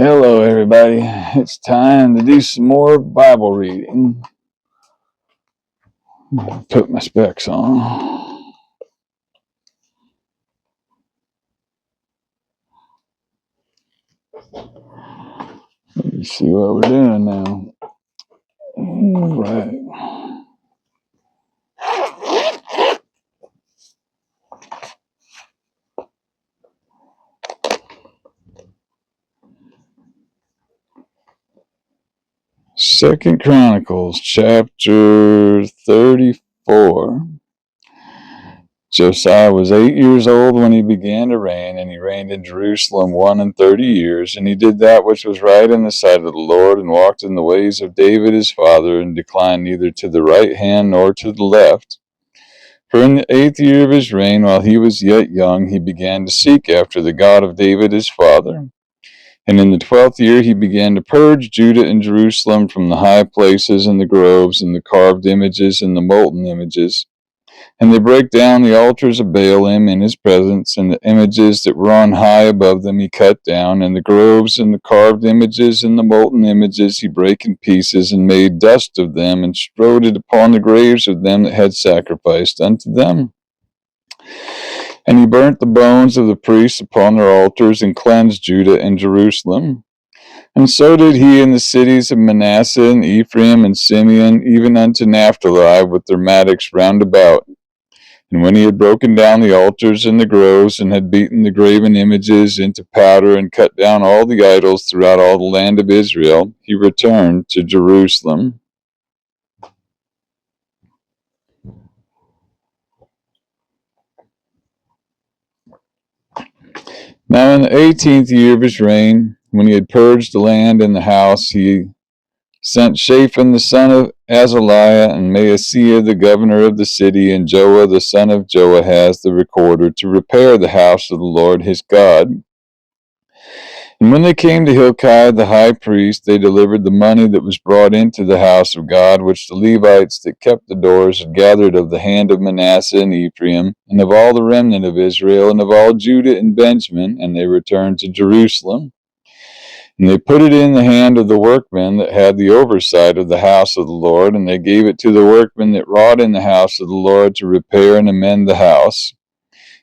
Hello, everybody. It's time to do some more Bible reading. Put my specs on. Let's see what we're doing now. All right. Second Chronicles, chapter 34. Josiah was 8 years old when he began to reign, and he reigned in Jerusalem 31 years. And he did that which was right in the sight of the Lord, and walked in the ways of David his father, and declined neither to the right hand nor to the left. For in the 8th year of his reign, while he was yet young, he began to seek after the God of David his father. And in the 12th year he began to purge Judah and Jerusalem from the high places and the groves and the carved images and the molten images. And they brake down the altars of Baalim in his presence, and the images that were on high above them he cut down, and the groves and the carved images and the molten images he brake in pieces, and made dust of them, and strowed it upon the graves of them that had sacrificed unto them. And he burnt the bones of the priests upon their altars, and cleansed Judah and Jerusalem. And so did he in the cities of Manasseh and Ephraim and Simeon, even unto Naphtali, with their mattocks round about. And when he had broken down the altars and the groves, and had beaten the graven images into powder, and cut down all the idols throughout all the land of Israel, he returned to Jerusalem. Now in the 18th year of his reign, when he had purged the land and the house, he sent Shaphan the son of Azaliah, and Maaseiah the governor of the city, and Joah the son of Joahaz the recorder, to repair the house of the Lord his God. And when they came to Hilkiah the high priest, they delivered the money that was brought into the house of God, which the Levites that kept the doors had gathered of the hand of Manasseh and Ephraim, and of all the remnant of Israel, and of all Judah and Benjamin, and they returned to Jerusalem. And they put it in the hand of the workmen that had the oversight of the house of the Lord, and they gave it to the workmen that wrought in the house of the Lord to repair and amend the house.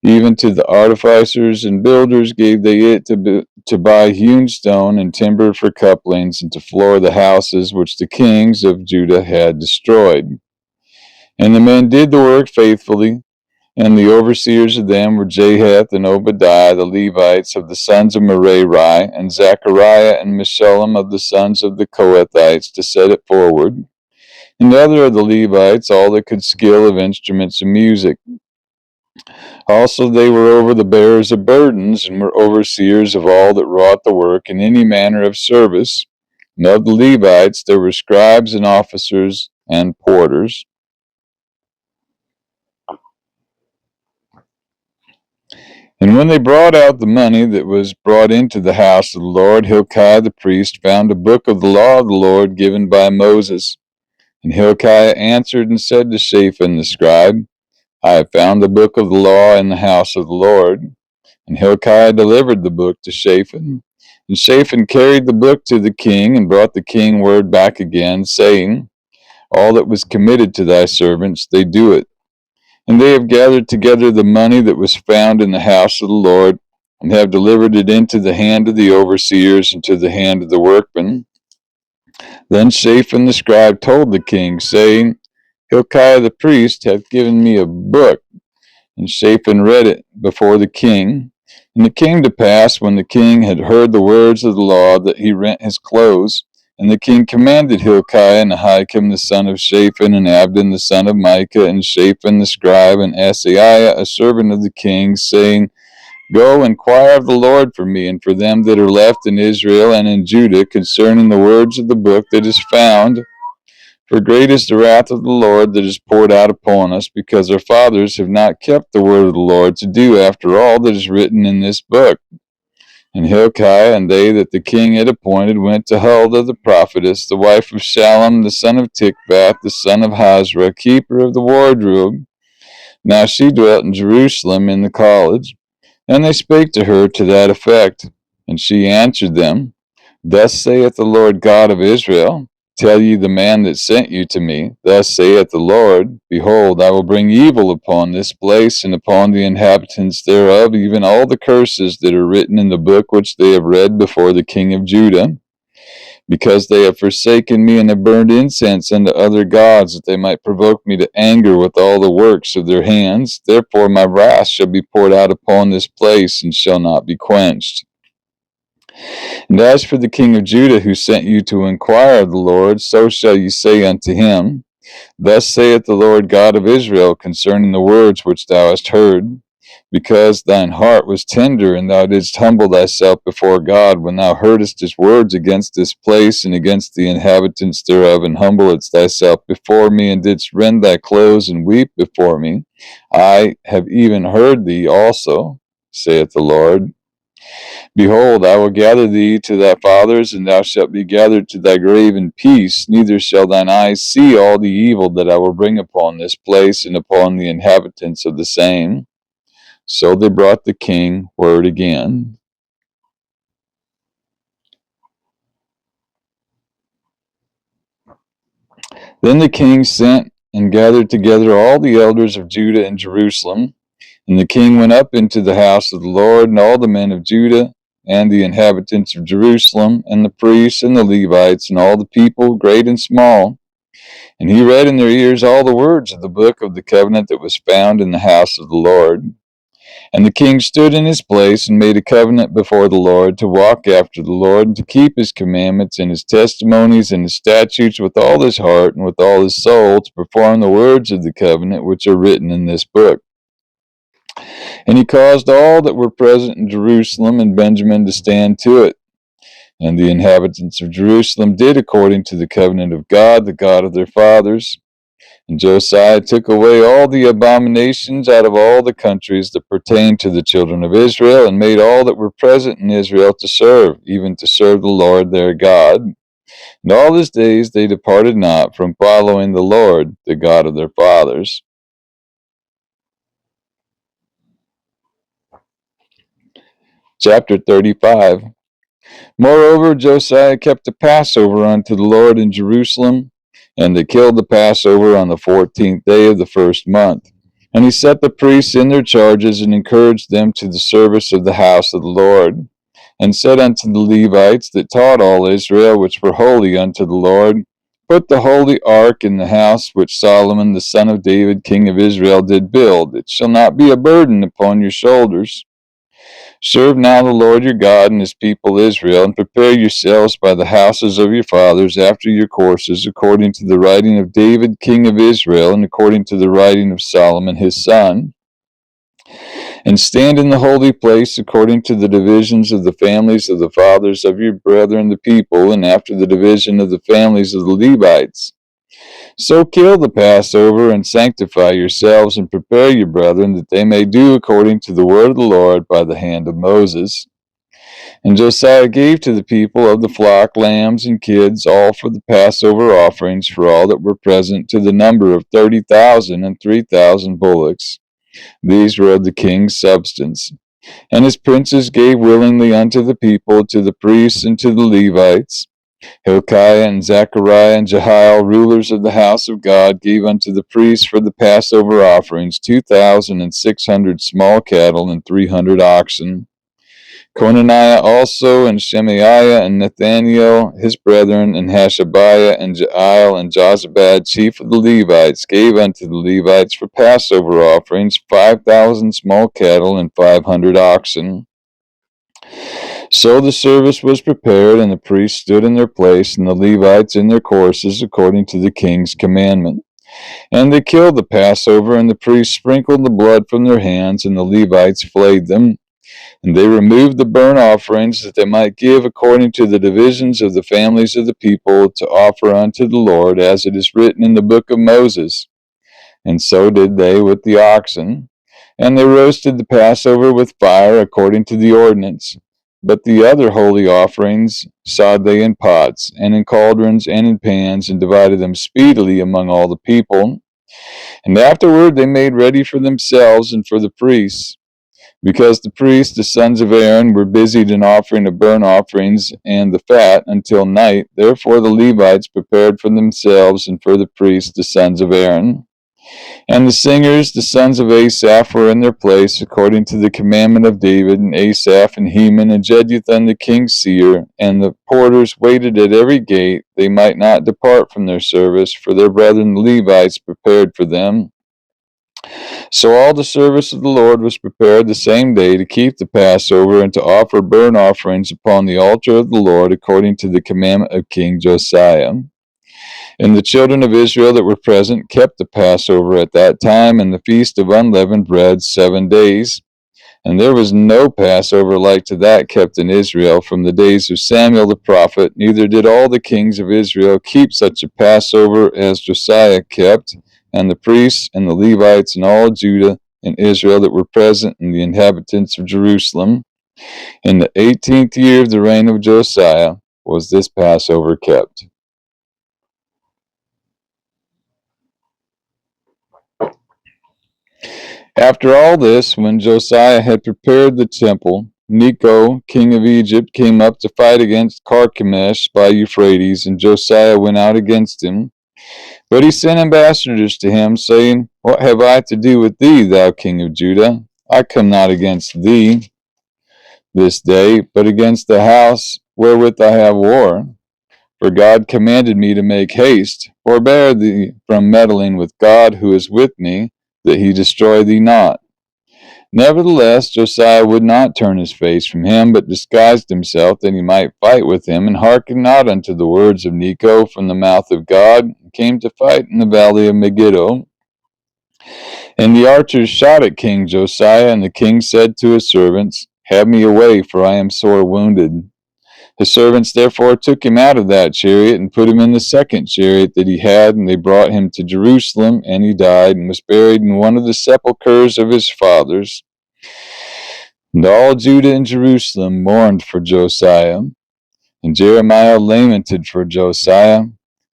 Even to the artificers and builders gave they it to buy hewn stone and timber for couplings, and to floor the houses which the kings of Judah had destroyed. And the men did the work faithfully, and the overseers of them were Jahath and Obadiah, the Levites of the sons of Merari, and Zechariah and Meshullam of the sons of the Kohathites, to set it forward. And the other of the Levites, all that could skill of instruments of music. Also they were over the bearers of burdens, and were overseers of all that wrought the work in any manner of service. And of the Levites there were scribes and officers and porters. And when they brought out the money that was brought into the house of the Lord, Hilkiah the priest found a book of the law of the Lord given by Moses. And Hilkiah answered and said to Shaphan the scribe, I have found the book of the law in the house of the Lord. And Hilkiah delivered the book to Shaphan. And Shaphan carried the book to the king, and brought the king word back again, saying, All that was committed to thy servants, they do it. And they have gathered together the money that was found in the house of the Lord, and have delivered it into the hand of the overseers, and to the hand of the workmen. Then Shaphan the scribe told the king, saying, Hilkiah the priest hath given me a book. And Shaphan read it before the king. And it came to pass, when the king had heard the words of the law, that he rent his clothes. And the king commanded Hilkiah and Ahikam the son of Shaphan, and Abdon the son of Micah, and Shaphan the scribe, and Asaiah a servant of the king, saying, Go, inquire of the Lord for me, and for them that are left in Israel and in Judah, concerning the words of the book that is found. For great is the wrath of the Lord that is poured out upon us, because our fathers have not kept the word of the Lord to do after all that is written in this book. And Hilkiah and they that the king had appointed went to Huldah the prophetess, the wife of Shallum the son of Tikvath, the son of Hazra, keeper of the wardrobe. Now she dwelt in Jerusalem in the college. And they spake to her to that effect. And she answered them, Thus saith the Lord God of Israel, tell ye the man that sent you to me, thus saith the Lord, behold, I will bring evil upon this place and upon the inhabitants thereof, even all the curses that are written in the book which they have read before the king of Judah, because they have forsaken me and have burned incense unto other gods, that they might provoke me to anger with all the works of their hands. Therefore my wrath shall be poured out upon this place, and shall not be quenched. And as for the king of Judah, who sent you to inquire of the Lord, so shall you say unto him, thus saith the Lord God of Israel concerning the words which thou hast heard, because thine heart was tender, and thou didst humble thyself before God, when thou heardest his words against this place and against the inhabitants thereof, and humbledst thyself before me, and didst rend thy clothes and weep before me. I have even heard thee also, saith the Lord. Behold, I will gather thee to thy fathers, and thou shalt be gathered to thy grave in peace, neither shall thine eyes see all the evil that I will bring upon this place and upon the inhabitants of the same. So they brought the king word again. Then the king sent and gathered together all the elders of Judah and Jerusalem. And the king went up into the house of the Lord, and all the men of Judah, and the inhabitants of Jerusalem, and the priests, and the Levites, and all the people, great and small. And he read in their ears all the words of the book of the covenant that was found in the house of the Lord. And the king stood in his place, and made a covenant before the Lord, to walk after the Lord, and to keep his commandments, and his testimonies, and his statutes with all his heart, and with all his soul, to perform the words of the covenant which are written in this book. And he caused all that were present in Jerusalem and Benjamin to stand to it. And the inhabitants of Jerusalem did according to the covenant of God, the God of their fathers. And Josiah took away all the abominations out of all the countries that pertained to the children of Israel, and made all that were present in Israel to serve, even to serve the Lord their God. And all his days they departed not from following the Lord, the God of their fathers. Chapter 35. Moreover, Josiah kept a Passover unto the Lord in Jerusalem, and they killed the Passover on the 14th day of the first month. And he set the priests in their charges, and encouraged them to the service of the house of the Lord, and said unto the Levites that taught all Israel, which were holy unto the Lord, put the holy ark in the house which Solomon the son of David, king of Israel, did build. It shall not be a burden upon your shoulders. Serve now the Lord your God and his people Israel, and prepare yourselves by the houses of your fathers after your courses, according to the writing of David king of Israel, and according to the writing of Solomon his son. And stand in the holy place according to the divisions of the families of the fathers of your brethren the people, and after the division of the families of the Levites. So kill the Passover, and sanctify yourselves, and prepare your brethren, that they may do according to the word of the Lord by the hand of Moses. And Josiah gave to the people of the flock lambs and kids, all for the Passover offerings, for all that were present, to the number of 30,000, and 3,000 bullocks. These were of the king's substance. And his princes gave willingly unto the people, to the priests, and to the Levites. Hilkiah and Zechariah and Jehiel, rulers of the house of God, gave unto the priests for the Passover offerings 2,600 small cattle and 300 oxen. Conaniah also, and Shemaiah, and Nathaniel, his brethren, and Hashabiah, and Jael, and Jozabad, chief of the Levites, gave unto the Levites for Passover offerings 5,000 small cattle and 500 oxen. So the service was prepared, and the priests stood in their place, and the Levites in their courses, according to the king's commandment. And they killed the Passover, and the priests sprinkled the blood from their hands, and the Levites flayed them. And they removed the burnt offerings, that they might give according to the divisions of the families of the people, to offer unto the Lord, as it is written in the book of Moses. And so did they with the oxen. And they roasted the Passover with fire, according to the ordinance. But the other holy offerings sod they in pots, and in cauldrons, and in pans, and divided them speedily among all the people. And afterward they made ready for themselves and for the priests. because the priests, the sons of Aaron, were busied in offering the burnt offerings and the fat until night. Therefore the Levites prepared for themselves and for the priests, the sons of Aaron. And the singers, the sons of Asaph, were in their place, according to the commandment of David, and Asaph, and Heman, and Jeduthun the king's seer. And the porters waited at every gate, they might not depart from their service, for their brethren the Levites prepared for them. So all the service of the Lord was prepared the same day to keep the Passover and to offer burnt offerings upon the altar of the Lord, according to the commandment of King Josiah. And the children of Israel that were present kept the Passover at that time and the feast of unleavened bread 7 days. And there was no Passover like to that kept in Israel from the days of Samuel the prophet, neither did all the kings of Israel keep such a Passover as Josiah kept, and the priests and the Levites and all Judah and Israel that were present, and the inhabitants of Jerusalem. In the 18th year of the reign of Josiah was this Passover kept. After all this, when Josiah had prepared the temple, Necho, king of Egypt, came up to fight against Carchemish by Euphrates, and Josiah went out against him. But he sent ambassadors to him, saying, What have I to do with thee, thou king of Judah? I come not against thee this day, but against the house wherewith I have war. For God commanded me to make haste. Forbear thee from meddling with God who is with me, that he destroy thee not. Nevertheless, Josiah would not turn his face from him, but disguised himself that he might fight with him, and hearkened not unto the words of Necho from the mouth of God, and came to fight in the valley of Megiddo. And the archers shot at King Josiah, and the king said to his servants, Have me away, for I am sore wounded. His servants therefore took him out of that chariot, and put him in the second chariot that he had, and they brought him to Jerusalem, and he died, and was buried in one of the sepulchres of his fathers. And all Judah and Jerusalem mourned for Josiah, and Jeremiah lamented for Josiah,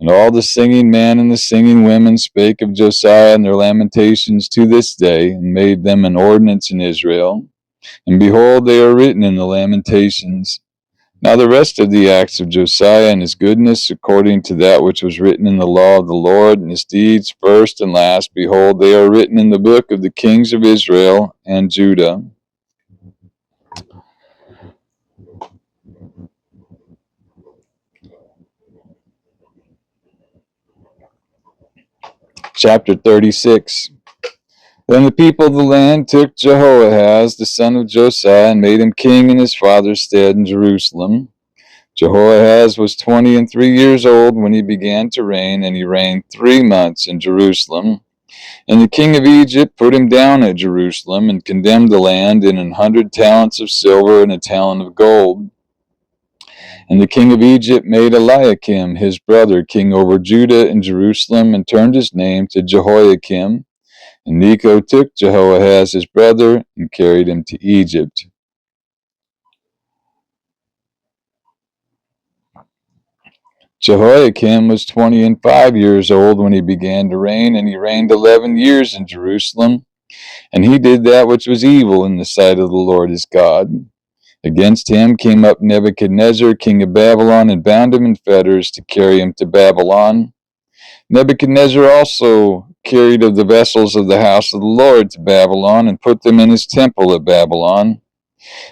and all the singing men and the singing women spake of Josiah and their lamentations to this day, and made them an ordinance in Israel. And behold, they are written in the lamentations. Now the rest of the acts of Josiah and his goodness, according to that which was written in the law of the Lord, and his deeds, first and last, behold, they are written in the book of the kings of Israel and Judah. Chapter 36. Then the people of the land took Jehoahaz, the son of Josiah, and made him king in his father's stead in Jerusalem. Jehoahaz was 23 years old when he began to reign, and he reigned 3 months in Jerusalem. And the king of Egypt put him down at Jerusalem, and condemned the land in 100 talents of silver and a talent of gold. And the king of Egypt made Eliakim his brother king over Judah and Jerusalem, and turned his name to Jehoiakim. And Necho took Jehoahaz his brother, and carried him to Egypt. Jehoiakim was 25 years old when he began to reign, and he reigned 11 years in Jerusalem. And he did that which was evil in the sight of the Lord his God. Against him came up Nebuchadnezzar, king of Babylon, and bound him in fetters to carry him to Babylon. Nebuchadnezzar also carried of the vessels of the house of the Lord to Babylon, and put them in his temple at Babylon.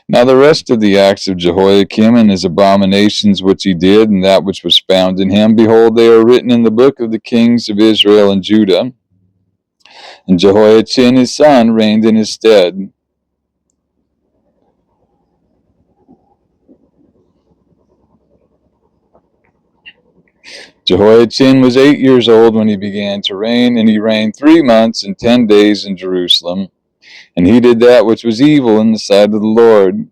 Now the rest of the acts of Jehoiakim and his abominations which he did, and that which was found in him, behold, they are written in the book of the kings of Israel and Judah. And Jehoiachin his son reigned in his stead. Jehoiachin was 8 years old when he began to reign, and he reigned 3 months and 10 days in Jerusalem. And he did that which was evil in the sight of the Lord.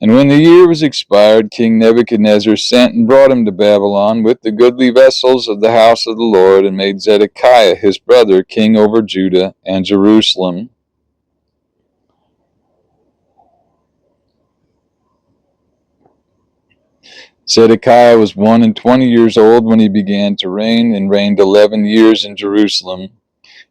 And when the year was expired, King Nebuchadnezzar sent and brought him to Babylon with the goodly vessels of the house of the Lord, and made Zedekiah his brother king over Judah and Jerusalem. Zedekiah was 21 years old when he began to reign, and reigned 11 years in Jerusalem.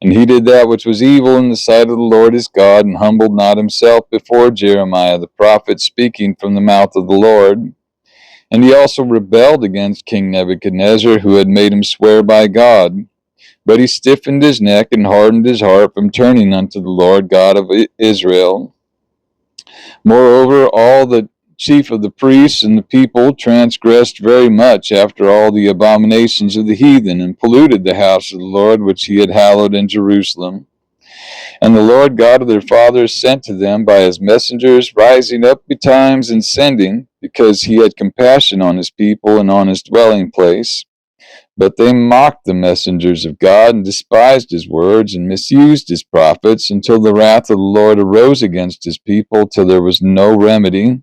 And he did that which was evil in the sight of the Lord his God, and humbled not himself before Jeremiah the prophet, speaking from the mouth of the Lord. And he also rebelled against King Nebuchadnezzar, who had made him swear by God. But he stiffened his neck and hardened his heart from turning unto the Lord God of Israel. Moreover, all the chief of the priests and the people transgressed very much after all the abominations of the heathen, and polluted the house of the Lord which he had hallowed in Jerusalem. And the Lord God of their fathers sent to them by his messengers, rising up betimes and sending, because he had compassion on his people and on his dwelling place. But they mocked the messengers of God, and despised his words, and misused his prophets, until the wrath of the Lord arose against his people, till there was no remedy.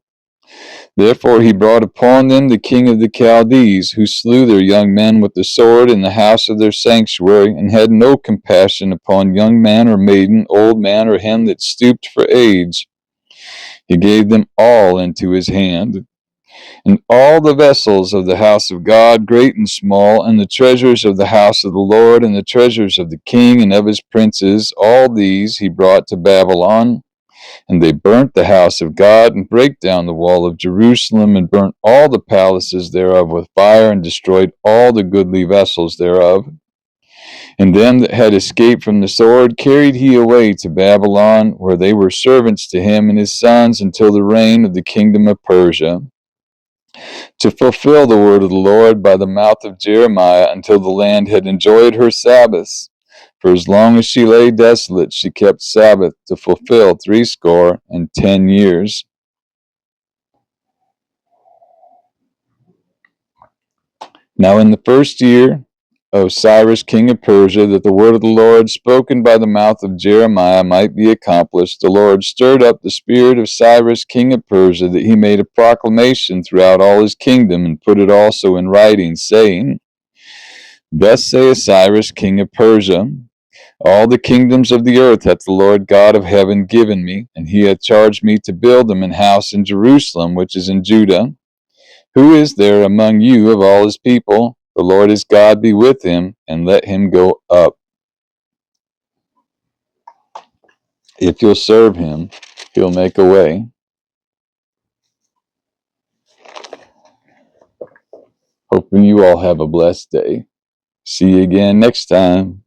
Therefore he brought upon them the king of the Chaldees, who slew their young men with the sword in the house of their sanctuary, and had no compassion upon young man or maiden, old man or him that stooped for age. He gave them all into his hand. And all the vessels of the house of God, great and small, and the treasures of the house of the Lord, and the treasures of the king and of his princes, all these he brought to Babylon. And they burnt the house of God, and brake down the wall of Jerusalem, and burnt all the palaces thereof with fire, and destroyed all the goodly vessels thereof. And them that had escaped from the sword carried he away to Babylon, where they were servants to him and his sons until the reign of the kingdom of Persia, to fulfill the word of the Lord by the mouth of Jeremiah, until the land had enjoyed her Sabbaths. For as long as she lay desolate, she kept Sabbath to fulfill 60 years. Now in the first year of Cyrus king of Persia, that the word of the Lord spoken by the mouth of Jeremiah might be accomplished, the Lord stirred up the spirit of Cyrus king of Persia, that he made a proclamation throughout all his kingdom, and put it also in writing, saying, Thus saith Cyrus king of Persia, all the kingdoms of the earth hath the Lord God of heaven given me, and he hath charged me to build them an house in Jerusalem, which is in Judah. Who is there among you of all his people? The Lord his God be with him, and let him go up. If you'll serve him, he'll make a way. Hoping you all have a blessed day. See you again next time.